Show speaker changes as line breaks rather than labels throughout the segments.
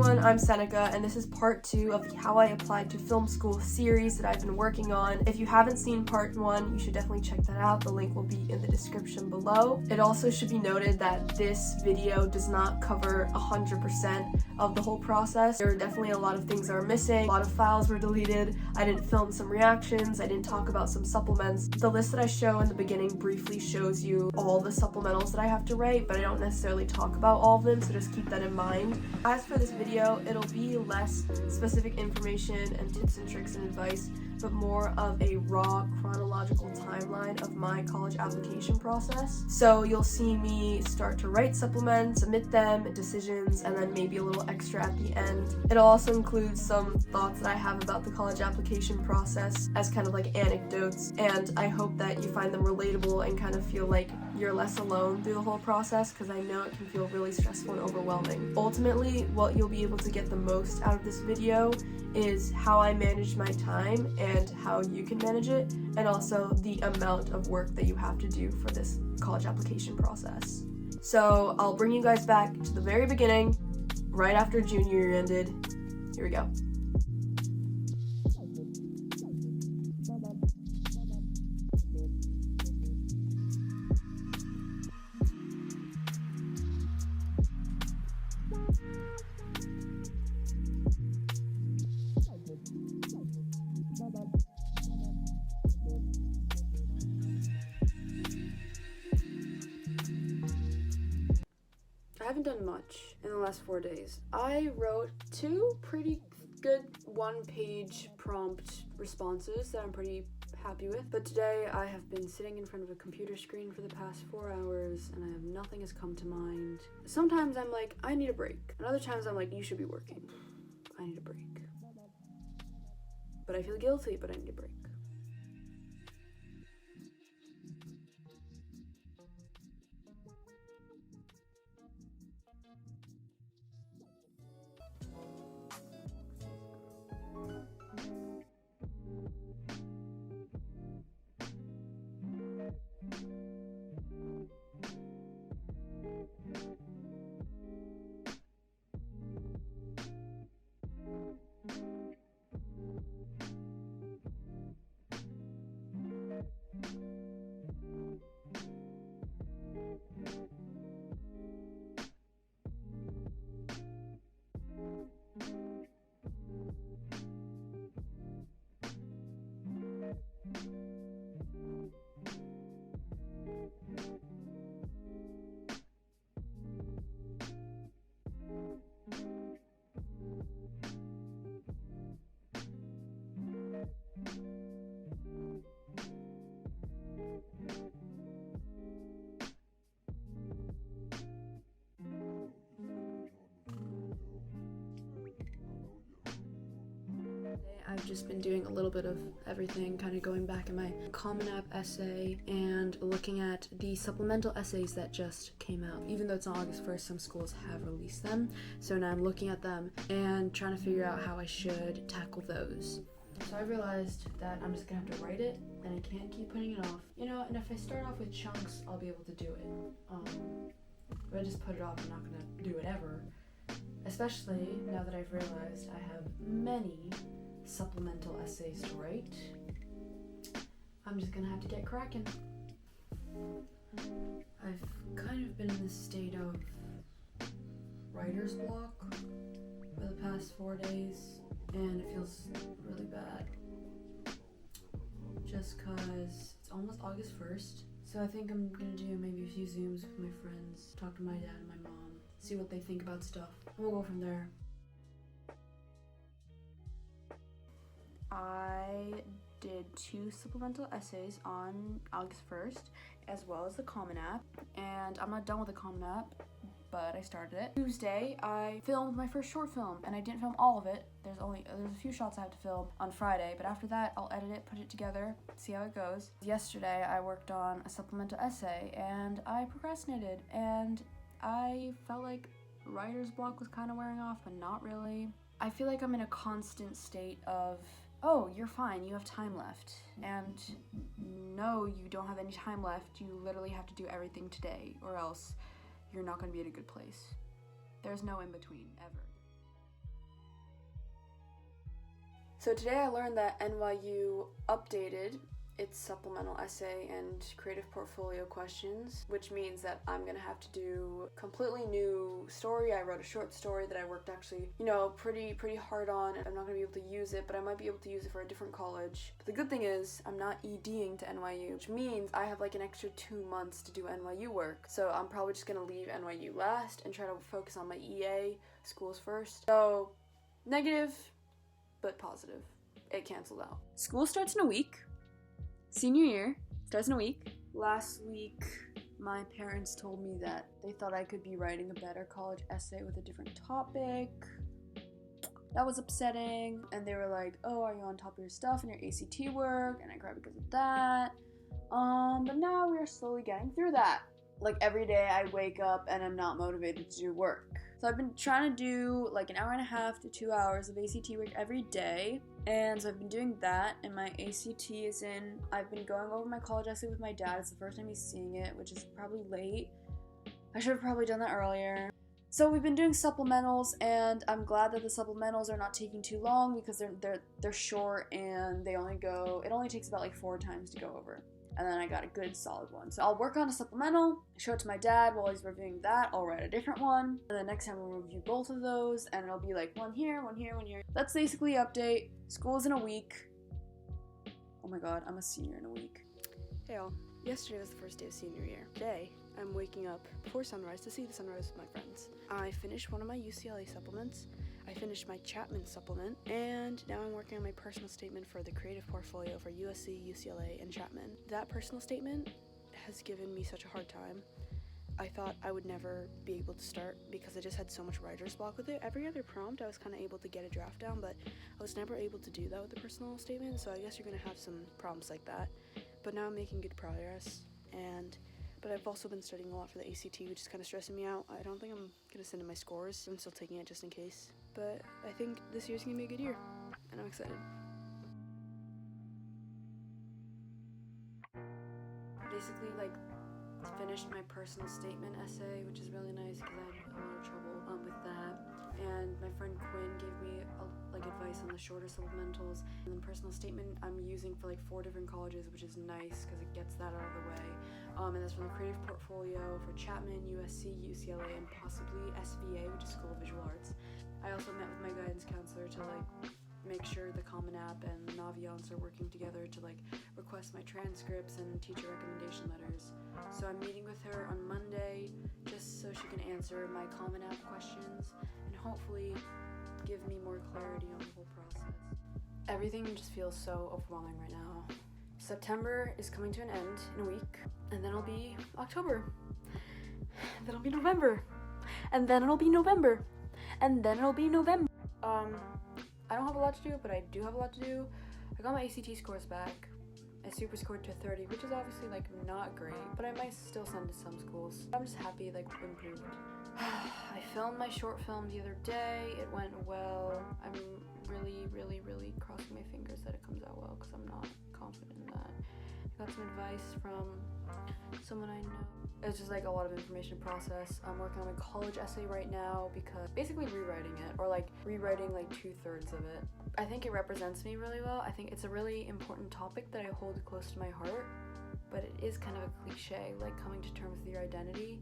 everyone, I'm Seneca, and this is part 2 of the How I Applied to Film School series that I've been working on. If you haven't seen part 1, you should definitely check that out. The link will be in the description below. It also should be noted that this video does not cover 100% of the whole process. There are definitely a lot of things that are missing, a lot of files were deleted, I didn't film some reactions, I didn't talk about some supplements. The list that I show in the beginning briefly shows you all the supplementals that I have to write, but I don't necessarily talk about all of them, so just keep that in mind. As for this video, it'll be less specific information and tips and tricks and advice, but more of a raw chronological timeline of my college application process. So you'll see me start to write supplements, submit them, decisions, and then maybe a little extra at the end. It'll also include some thoughts that I have about the college application process as kind of like anecdotes, and I hope that you find them relatable and kind of feel like you're less alone through the whole process, because I know it can feel really stressful and overwhelming. Ultimately, what you'll be able to get the most out of this video is how I manage my time and how you can manage it, and also the amount of work that you have to do for this college application process. So I'll bring you guys back to the very beginning, right after junior year ended. Here we go.
I haven't done much in the last 4 days. I wrote 2 pretty good 1-page prompt responses that I'm pretty happy with, but today I have been sitting in front of a computer screen for the past 4 hours and nothing has come to mind. Sometimes I'm like, I need a break, and other times I'm like, you should be working. I need a break. But I feel guilty, but I need a break. I've just been doing a little bit of everything, kind of going back in my Common App essay and looking at the supplemental essays that just came out. Even though it's on August 1st, some schools have released them. So now I'm looking at them and trying to figure out how I should tackle those. So I realized that I'm just gonna have to write it and I can't keep putting it off. You know, and if I start off with chunks, I'll be able to do it. If I just put it off, I'm not gonna do it ever. Especially now that I've realized I have many supplemental essays to write. I'm just gonna have to get cracking. I've kind of been in this state of writer's block for the past 4 days, and it feels really bad. Just cause it's almost August 1st, so I think I'm gonna do maybe a few Zooms with my friends, talk to my dad and my mom, see what they think about stuff, and we'll go from there. I did 2 supplemental essays on August 1st, as well as the Common App, and I'm not done with the Common App, but I started it. Tuesday, I filmed my first short film, and I didn't film all of it. There's a few shots I have to film on Friday, but after that, I'll edit it, put it together, see how it goes. Yesterday, I worked on a supplemental essay, and I procrastinated, and I felt like writer's block was kind of wearing off, but not really. I feel like I'm in a constant state of, oh, you're fine, you have time left. And no, you don't have any time left. You literally have to do everything today, or else you're not going to be in a good place. There's no in between, ever. So today I learned that NYU updated its supplemental essay and creative portfolio questions, which means that I'm gonna have to do completely new story. I wrote a short story that I worked actually, pretty hard on. I'm not gonna be able to use it, but I might be able to use it for a different college. But the good thing is I'm not EDing to NYU, which means I have like an extra 2 months to do NYU work. So I'm probably just gonna leave NYU last and try to focus on my EA schools first. So negative, but positive. It canceled out. School starts in a week. Senior year starts in a week. Last week, my parents told me that they thought I could be writing a better college essay with a different topic. That was upsetting. And they were like, oh, are you on top of your stuff in your ACT work? And I cried because of that. But now we are slowly getting through that. Like every day I wake up and I'm not motivated to do work. So I've been trying to do like an hour and a half to 2 hours of ACT work every day. And so I've been doing that, and my ACT is in. I've been going over my college essay with my dad. It's the first time he's seeing it, which is probably late. I should have probably done that earlier. So we've been doing supplementals, and I'm glad that the supplementals are not taking too long because they're short and it only takes about like 4 times to go over. And then I got a good solid one. So I'll work on a supplemental, show it to my dad while he's reviewing that. I'll write a different one. And then next time we'll review both of those, and it'll be like one here, one here, one here. That's basically update. School's in a week. Oh my god, I'm a senior in a week.
Hey all, yesterday was the first day of senior year. Today, I'm waking up before sunrise to see the sunrise with my friends. I finished one of my UCLA supplements, I finished my Chapman supplement, and now I'm working on my personal statement for the creative portfolio for USC, UCLA, and Chapman. That personal statement has given me such a hard time. I thought I would never be able to start because I just had so much writer's block with it. Every other prompt I was kind of able to get a draft down, but I was never able to do that with the personal statement, so I guess you're going to have some problems like that. But now I'm making good progress, but I've also been studying a lot for the ACT, which is kind of stressing me out. I don't think I'm going to send in my scores. I'm still taking it just in case. But I think this year's going to be a good year, and I'm excited.
Basically, finished my personal statement essay, which is really nice because I had a lot of trouble with that. And my friend Quinn gave me advice on the shorter supplementals. And the personal statement I'm using for 4 different colleges, which is nice because it gets that out of the way. And that's from the creative portfolio for Chapman, USC, UCLA, and possibly SVA, which is School of Visual Arts. I also met with my guidance counselor to make sure the Common App and Naviance are working together to request my transcripts and teacher recommendation letters. So I'm meeting with her on Monday just so she can answer my Common App questions and hopefully give me more clarity on the whole process. Everything just feels so overwhelming right now. September is coming to an end in a week, and then it'll be October. Then it'll be November. And then it'll be November. And then it'll be November. I don't have a lot to do, but I do have a lot to do. I got my ACT scores back. I super scored to 30, which is obviously not great, but I might still send to some schools. I'm just happy improved. I filmed my short film the other day. It went well. I'm really crossing my fingers that it comes out well because I'm not confident in that. I got some advice from someone I know. It's just a lot of information process. I'm working on a college essay right now because basically rewriting it, or rewriting 2/3 of it. I think it represents me really well. I think it's a really important topic that I hold close to my heart, but it is kind of a cliche, coming to terms with your identity.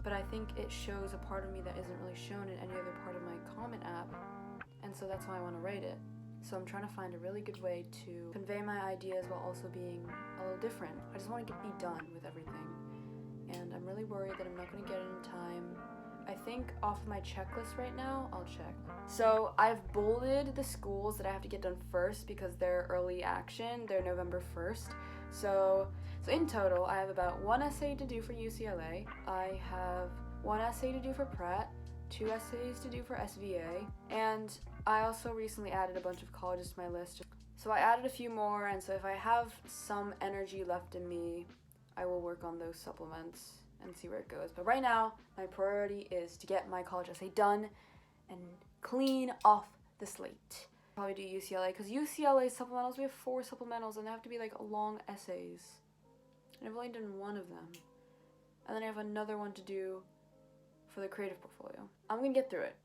But I think it shows a part of me that isn't really shown in any other part of my Common App, and so that's why I want to write it. So I'm trying to find a really good way to convey my ideas while also being a little different. I just want to be done with everything. And I'm really worried that I'm not going to get it in time. I think off of my checklist right now, I'll check. So I've bolded the schools that I have to get done first because they're early action. They're November 1st. So in total, I have about 1 essay to do for UCLA. I have 1 essay to do for Pratt, 2 essays to do for SVA, and I also recently added a bunch of colleges to my list. So I added a few more, and so if I have some energy left in me, I will work on those supplements and see where it goes. But right now, my priority is to get my college essay done and clean off the slate. Probably do UCLA, because UCLA supplementals, we have 4 supplementals, and they have to be long essays. And I've only done 1 of them. And then I have another one to do for the creative portfolio. I'm gonna get through it.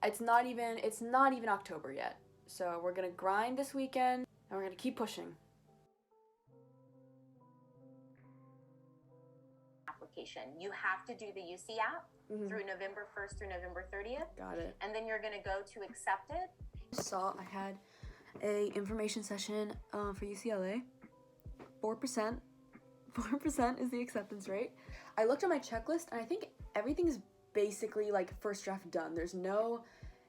It's not even October yet. So we're gonna grind this weekend and we're gonna keep pushing.
Application. You have to do the UC app through November 1st through November 30th.
Got it.
And then you're gonna go to accept it.
Saw I had a information session for UCLA. 4% is the acceptance rate. I looked at my checklist and I think everything is basically like first draft done. There's no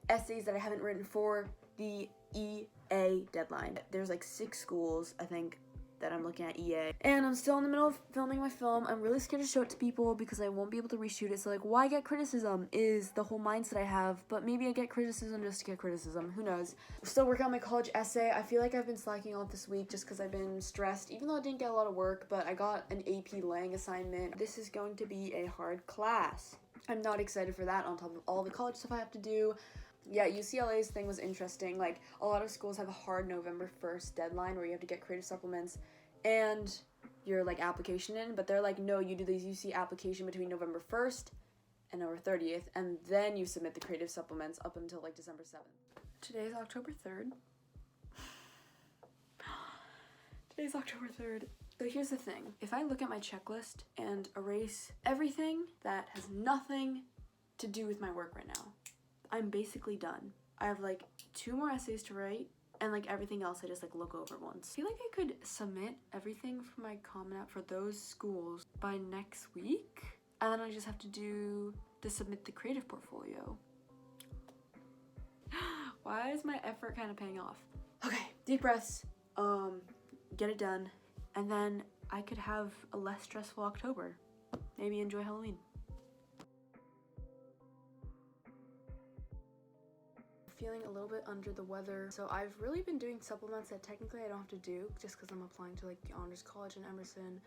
essays that I haven't written for the EA deadline. There's like 6 schools, I think, that I'm looking at EA. And I'm still in the middle of filming my film. I'm really scared to show it to people because I won't be able to reshoot it. So like, why get criticism is the whole mindset I have, but maybe I get criticism just to get criticism, who knows. I'm still working on my college essay. I feel like I've been slacking off this week just because I've been stressed, even though I didn't get a lot of work, but I got an AP Lang assignment. This is going to be a hard class. I'm not excited for that on top of all the college stuff I have to do. Yeah, UCLA's thing was interesting. Like, a lot of schools have a hard November 1st deadline where you have to get creative supplements and your, like, application in, but they're like, no, you do the UC application between November 1st and November 30th, and then you submit the creative supplements up until, like, December 7th. Today's October 3rd. Today's October 3rd. So here's the thing. If I look at my checklist and erase everything that has nothing to do with my work right now, I'm basically done. I have like 2 more essays to write and like everything else I just like look over once. I feel like I could submit everything for my Common App for those schools by next week. And then I just have to submit the creative portfolio. Why is my effort kind of paying off? Okay, deep breaths, get it done. And then I could have a less stressful October. Maybe enjoy Halloween. Feeling a little bit under the weather. So I've really been doing supplements that technically I don't have to do just because I'm applying to like the Honors College in Emerson,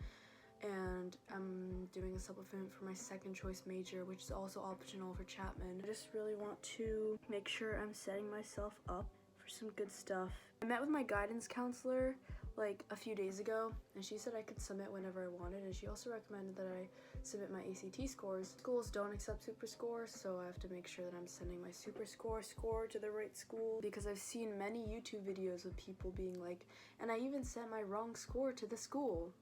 and I'm doing a supplement for my second choice major, which is also optional for Chapman. I just really want to make sure I'm setting myself up for some good stuff. I met with my guidance counselor like a few days ago, and she said I could submit whenever I wanted, and she also recommended that I submit my ACT scores. Schools don't accept super scores, so I have to make sure that I'm sending my super score to the right school, because I've seen many YouTube videos of people being like, and I even sent my wrong score to the school.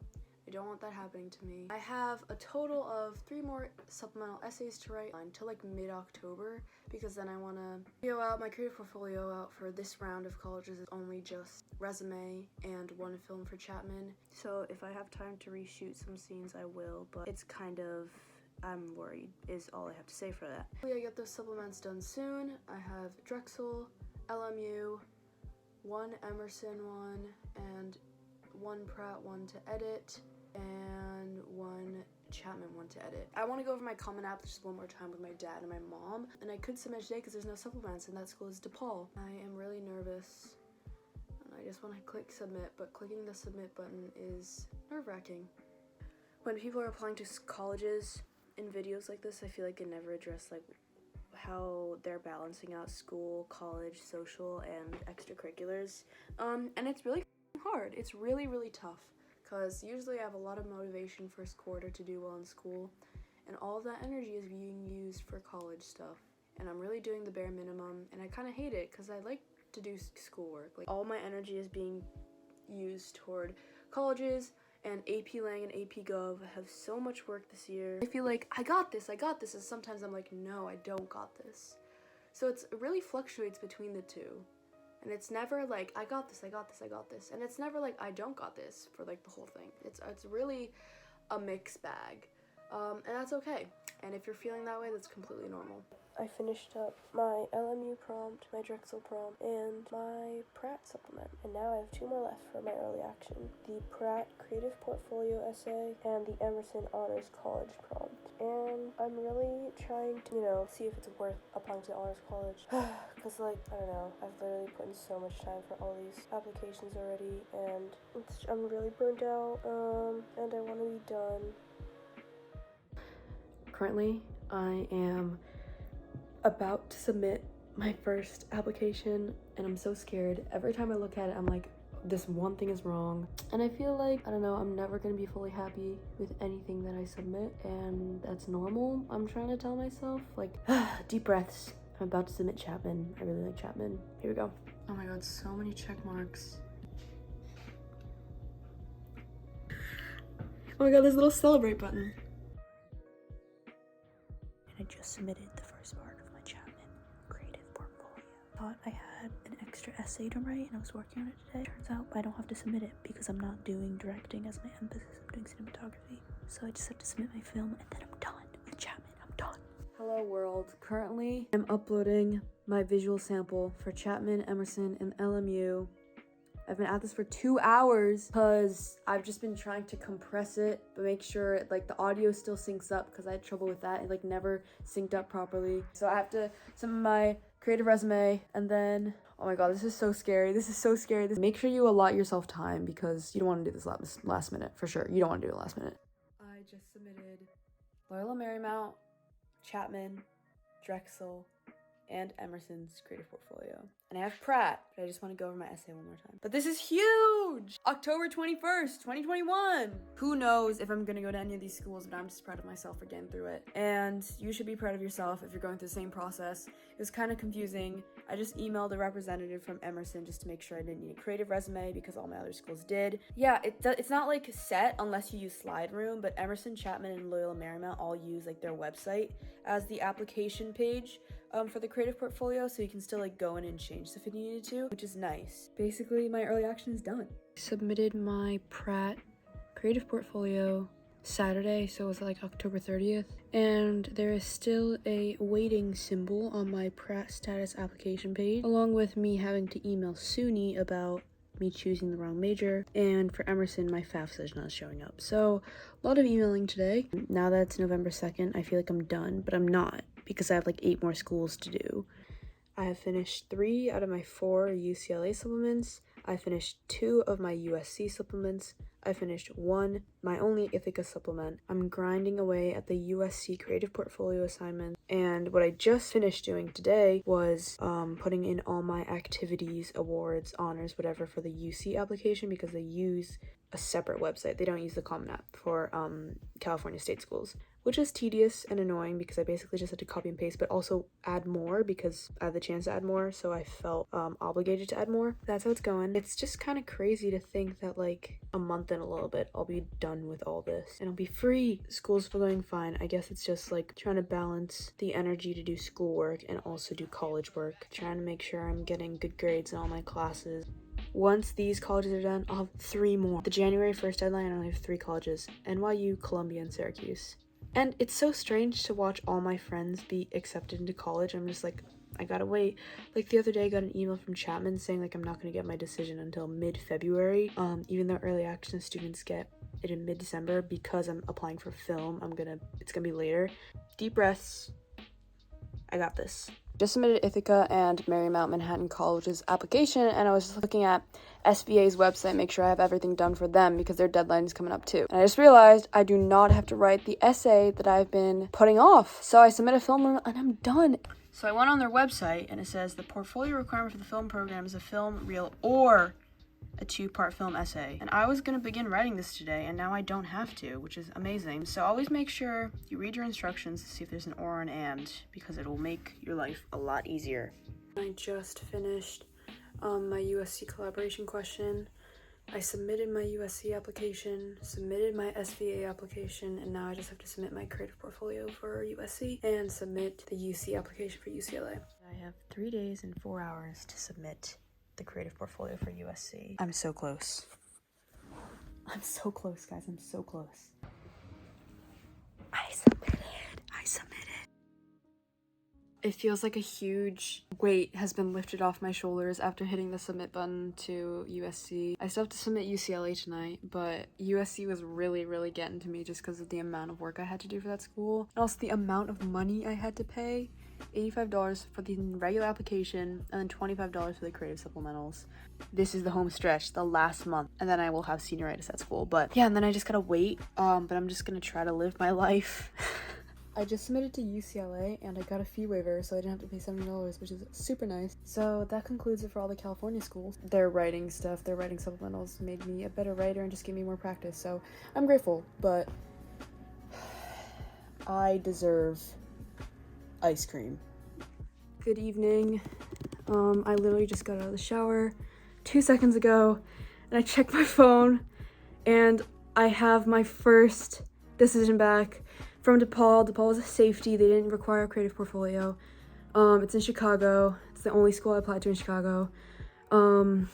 I don't want that happening to me. I have a total of 3 more supplemental essays to write until like mid-October, because then I want to go out my creative portfolio out for this round of colleges is only just resume and 1 film for Chapman. So if I have time to reshoot some scenes, I will, but it's kind of, I'm worried is all I have to say for that. Hopefully I get those supplements done soon. I have Drexel, LMU, 1 Emerson one, and 1 Pratt one to edit, and 1 Chapman one to edit. I want to go over my Common App just 1 more time with my dad and my mom, and I could submit today because there's no supplements, and that school is DePaul. I am really nervous, and I just want to click submit, but clicking the submit button is nerve-wracking. When people are applying to colleges in videos like this, I feel like they never address like how they're balancing out school, college, social, and extracurriculars, and it's really hard. It's really, really tough, because usually I have a lot of motivation first quarter to do well in school, and all of that energy is being used for college stuff, and I'm really doing the bare minimum, and I kind of hate it because I like to do schoolwork. Like, all my energy is being used toward colleges, and AP Lang and AP Gov have so much work this year. I feel like I got this, and sometimes I'm like, no, I don't got this. So it really fluctuates between the two. And it's never like, I got this. And it's never like, I don't got this for like the whole thing. It's really a mixed bag. And that's okay. And if you're feeling that way, that's completely normal. I finished up my LMU prompt, my Drexel prompt, and my Pratt supplement. And now I have 2 more left for my early action. The Pratt Creative Portfolio essay and the Emerson Honors College prompt. And I'm really trying to, see if it's worth applying to Honors College. Because, I don't know, I've literally put in so much time for all these applications already, and I'm really burnt out, and I want to be done. Currently, I am about to submit my first application, and I'm so scared. Every time I look at it, I'm like, this one thing is wrong. And I feel like, I don't know, I'm never gonna be fully happy with anything that I submit, and that's normal. I'm trying to tell myself, deep breaths. I'm about to submit Chapman. I really like Chapman. Here we go. Oh my god, so many check marks. Oh my god, there's a little celebrate button.
And I just submitted the first part of my Chapman creative portfolio. Thought I had an extra essay to write and I was working on it today. Turns out I don't have to submit it because I'm not doing directing as my emphasis. I'm doing cinematography. So I just have to submit my film and then I'm done with Chapman. I'm done.
Hello world. Currently, I'm uploading my visual sample for Chapman, Emerson, and LMU. I've been at this for 2 hours because I've just been trying to compress it, but make sure like the audio still syncs up because I had trouble with that. It like never synced up properly. So I have to submit my creative resume and then, oh my god, this is so scary. This is so scary. Make sure you allot yourself time because you don't want to do this last minute for sure. You don't want to do it last minute. I just submitted Loyola Marymount, Chapman, Drexel, and Emerson's creative portfolio. And I have Pratt, but I just want to go over my essay one more time. But this is huge! October 21st, 2021! Who knows if I'm gonna go to any of these schools, but I'm just proud of myself for getting through it. And you should be proud of yourself if you're going through the same process. It was kind of confusing. I just emailed a representative from Emerson just to make sure I didn't need a creative resume because all my other schools did. Yeah, it's not like set unless you use Slide Room, but Emerson, Chapman, and Loyola Marymount all use like their website as the application page for the creative portfolio, so you can still like go in and change stuff if you needed to, which is nice. Basically, my early action is done. I submitted my Pratt creative portfolio Saturday, so it was like October 30th, and there is still a waiting symbol on my Pratt status application page, along with me having to email SUNY about me choosing the wrong major, and for Emerson, my FAFSA is not showing up. So, a lot of emailing today. Now that it's November 2nd, I feel like I'm done, but I'm not, because I have like 8 more schools to do. I have finished 3 out of my 4 UCLA supplements. I finished 2 of my USC supplements. I finished 1, my only Ithaca supplement. I'm grinding away at the USC creative portfolio assignment. And what I just finished doing today was putting in all my activities, awards, honors, whatever for the UC application because they use a separate website. They don't use the Common App for California state schools, which is tedious and annoying because I basically just had to copy and paste, but also add more because I had the chance to add more, so I felt obligated to add more. That's how it's going. It's just kind of crazy to think that like a month and a little bit, I'll be done with all this and I'll be free. School's going fine. I guess it's just like trying to balance the energy to do schoolwork and also do college work, trying to make sure I'm getting good grades in all my classes. Once these colleges are done, I'll have 3 more. The January 1st deadline, I only have 3 colleges: NYU, Columbia, and Syracuse. And it's so strange to watch all my friends be accepted into college. I'm just like, I gotta wait. Like the other day I got an email from Chapman saying like I'm not gonna get my decision until mid-February. Even though early action students get it in mid-December, because I'm applying for film, it's gonna be later. Deep breaths. I got this. Just submitted Ithaca and Marymount Manhattan College's application, and I was just looking at SBA's website, make sure I have everything done for them because their deadline is coming up too. And I just realized I do not have to write the essay that I've been putting off. So I submit a film and I'm done. So I went on their website and it says the portfolio requirement for the film program is a film reel or a 2-part film essay. And I was going to begin writing this today, and now I don't have to, which is amazing. So always make sure you read your instructions to see if there's an or or an and, because it will make your life a lot easier. I just finished my USC collaboration question. I submitted my USC application, submitted my SVA application, and now I just have to submit my creative portfolio for USC and submit the UC application for UCLA. I have 3 days and 4 hours to submit the creative portfolio for USC. I'm so close. I'm so close, guys. I'm so close. I submitted. It feels like a huge weight has been lifted off my shoulders after hitting the submit button to USC. I still have to submit UCLA tonight, but USC was really, really getting to me just because of the amount of work I had to do for that school. And also the amount of money I had to pay. $85 for the regular application and then $25 for the creative supplementals. This is the home stretch, the last month, and then I will have senioritis at school. But yeah, and then I just gotta wait, but I'm just gonna try to live my life. I just submitted to UCLA and I got a fee waiver, so I didn't have to pay $70, which is super nice. So that concludes it for all the California schools. Their writing stuff, their writing supplementals made me a better writer and just gave me more practice, so I'm grateful, but I deserve ice cream. Good evening.
I literally just got out of the shower 2 seconds ago, and I checked my phone, and I have my first decision back from DePaul. DePaul was a safety. They didn't require a creative portfolio. It's in Chicago. It's the only school I applied to in Chicago. I'm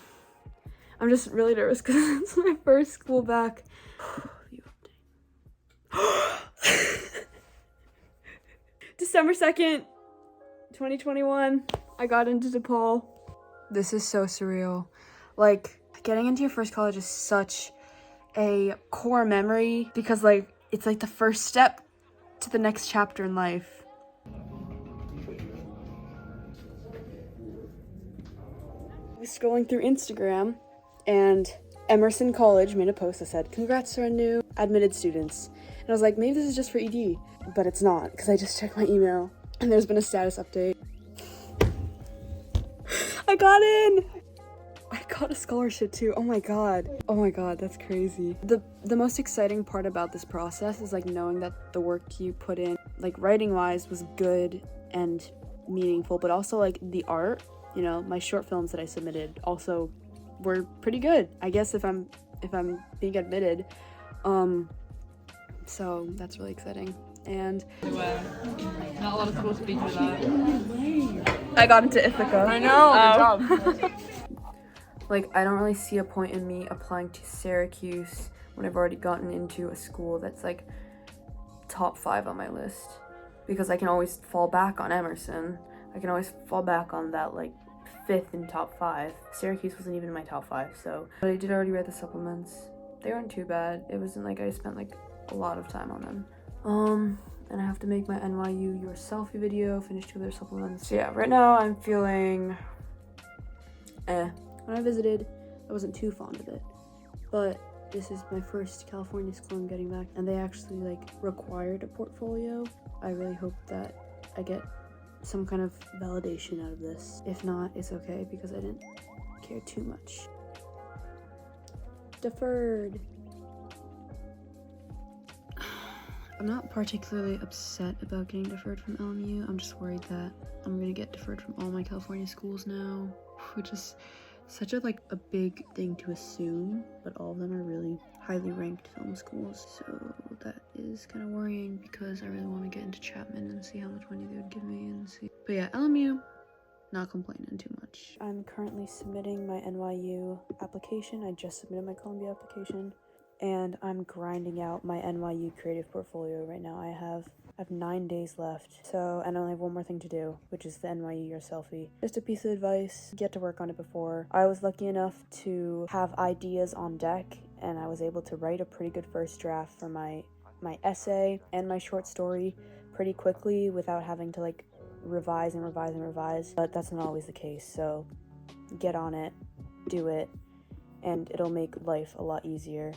just really nervous because it's my first school back. December 2nd, 2021, I got into DePaul. This is so surreal. Like, getting into your first college is such a core memory because, like, it's like the first step to the next chapter in life. I was scrolling through Instagram, and Emerson College made a post that said, "Congrats to our new admitted students." And I was like, maybe this is just for ED, but it's not, because I just checked my email, and there's been a status update. I got in! I got a scholarship too. Oh my god, that's crazy. The most exciting part about this process is like knowing that the work you put in, like writing wise, was good and meaningful, but also like the art, you know, my short films that I submitted also were pretty good, I guess, if I'm being admitted. So that's really exciting. And
Not a lot of schools speak for that.
I got into Ithaca.
I know, good job.
Like, I don't really see a point in me applying to Syracuse when I've already gotten into a school that's like top 5 on my list, because I can always fall back on Emerson. I can always fall back on that like 5th in top 5. Syracuse wasn't even in my top 5, so. But I did already write the supplements. They weren't too bad. It wasn't like I spent like a lot of time on them. And I have to make my NYU Your Selfie video, finish 2 other supplements. So yeah, right now I'm feeling When I visited, I wasn't too fond of it, but this is my first California school I'm getting back, and they actually like required a portfolio. I really hope that I get some kind of validation out of this. If not, it's okay because I didn't care too much. Deferred. I'm not particularly upset about getting deferred from LMU. I'm just worried that I'm gonna get deferred from all my California schools now, which is such a like a big thing to assume, but all of them are really highly ranked film schools, so that is kind of worrying because I really want to get into Chapman and see how much money they would give me and see. But yeah, LMU, not complaining too much. I'm currently submitting my NYU application. I just submitted my Columbia application, and I'm grinding out my NYU creative portfolio right now. I have 9 days left, so, and I only have one more thing to do, which is the NYU Your Selfie. Just a piece of advice, get to work on it before. I was lucky enough to have ideas on deck, and I was able to write a pretty good first draft for my essay and my short story pretty quickly without having to like revise, but that's not always the case, so get on it, do it, and it'll make life a lot easier.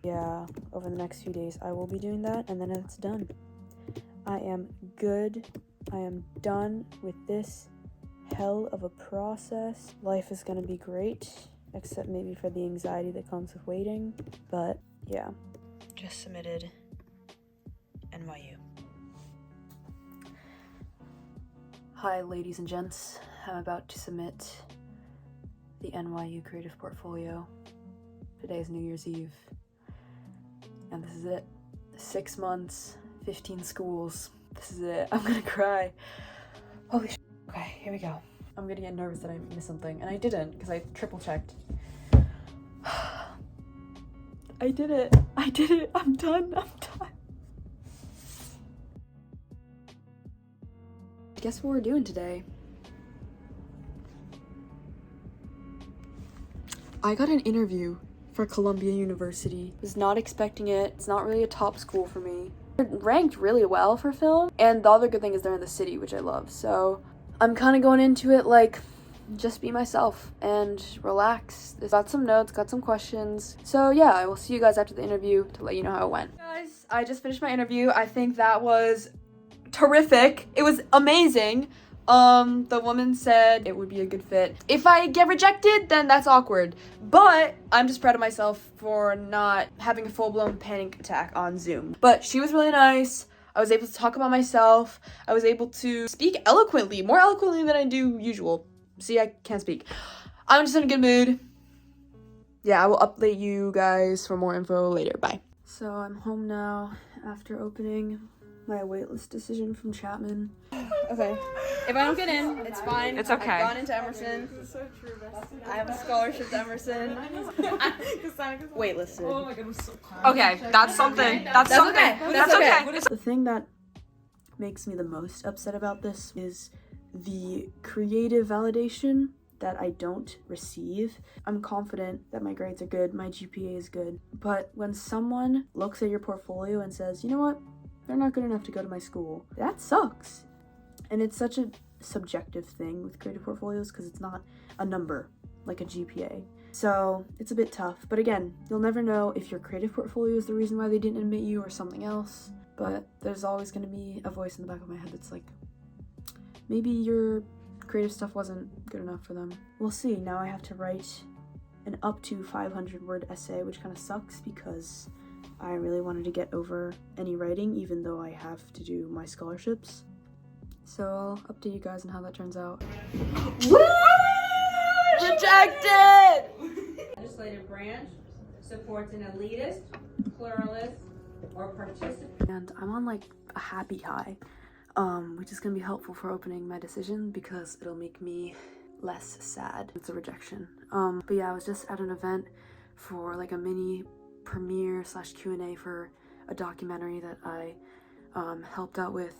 Yeah, over the next few days I will be doing that, and then it's done. I am good. I am done with this hell of a process. Life is gonna be great, except maybe for the anxiety that comes with waiting. But yeah, just submitted NYU. Hi, ladies and gents. I'm about to submit the NYU Creative Portfolio. Today is New Year's Eve, and this is it. 6 months. 15 schools. This is it. I'm gonna cry. Holy shit. Okay, here we go. I'm gonna get nervous that I missed something, and I didn't because I triple checked. I did it. I'm done. Guess what we're doing today? I got an interview for Columbia University. Was not expecting it. It's not really a top school for me. Ranked really well for film, and the other good thing is they're in the city, which I love, so I'm kind of going into it like just be myself and relax. Got some notes, got some questions, so yeah, I will see you guys after the interview to let you know how it went. Guys, I just finished my interview. I think that was terrific. It was amazing. The woman said it would be a good fit. If I get rejected, then that's awkward. But I'm just proud of myself for not having a full-blown panic attack on Zoom. But she was really nice. I was able to talk about myself. I was able to speak eloquently, more eloquently than I do usual. See, I can't speak. I'm just in a good mood. Yeah, I will update you guys for more info later. Bye.
So I'm home now after opening my waitlist decision from Chapman.
Okay. If I don't get in, it's fine.
It's okay.
I've gone into Emerson. I have a scholarship to Emerson. Waitlisted.
Oh my god, I'm so proud.
Okay, that's something. That's something.
okay.
That's
That's
okay.
The thing that makes me the most upset about this is the creative validation that I don't receive. I'm confident that my grades are good, my GPA is good, but when someone looks at your portfolio and says, you know what, they're not good enough to go to my school, that sucks. And it's such a subjective thing with creative portfolios because it's not a number like a GPA. So it's a bit tough, but again, you'll never know if your creative portfolio is the reason why they didn't admit you or something else, but there's always going to be a voice in the back of my head that's like, maybe your creative stuff wasn't good enough for them. We'll see. Now I have to write an up to 500-word essay, which kind of sucks because I really wanted to get over any writing, even though I have to do my scholarships. So I'll update you guys on how that turns out.
Woo! Rejected!
Legislative branch supports an elitist, pluralist, or participant.
And I'm on like a happy high, which is gonna be helpful for opening my decision because it'll make me less sad. It's a rejection. But yeah, I was just at an event for like a mini premiere / Q&A for a documentary that I helped out with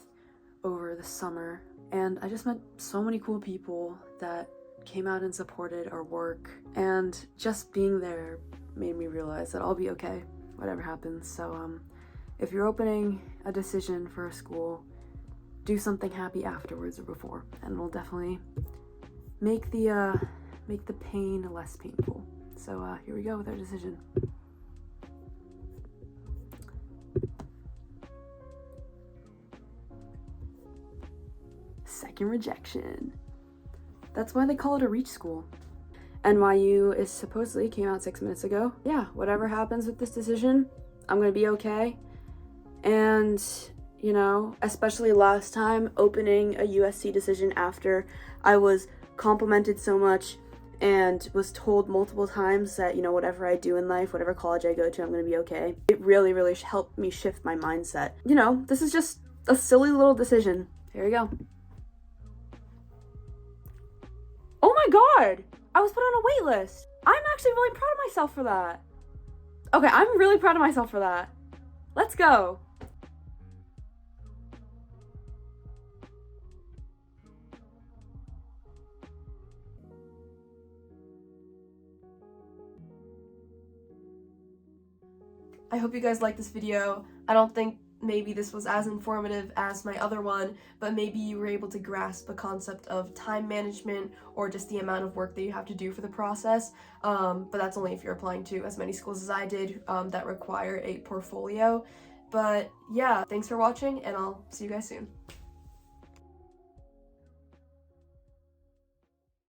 over the summer, and I just met so many cool people that came out and supported our work, and just being there made me realize that I'll be okay whatever happens. So if you're opening a decision for a school, do something happy afterwards or before, and it'll definitely make the pain less painful. So here we go with our decision. Second rejection. That's why they call it a reach school. NYU is supposedly came out 6 minutes ago. Yeah, whatever happens with this decision, I'm gonna be okay. And, you know, especially last time opening a USC decision after I was complimented so much and was told multiple times that, you know, whatever I do in life, whatever college I go to, I'm gonna be okay. It really, really helped me shift my mindset. You know, this is just a silly little decision. Here we go. Oh my god! I was put on a wait list. I'm actually really proud of myself for that. Okay, I'm really proud of myself for that. Let's go.
I hope you guys liked this video. I don't think maybe this was as informative as my other one, but maybe you were able to grasp the concept of time management or just the amount of work that you have to do for the process. But that's only if you're applying to as many schools as I did that require a portfolio. But yeah, thanks for watching, and I'll see you guys soon.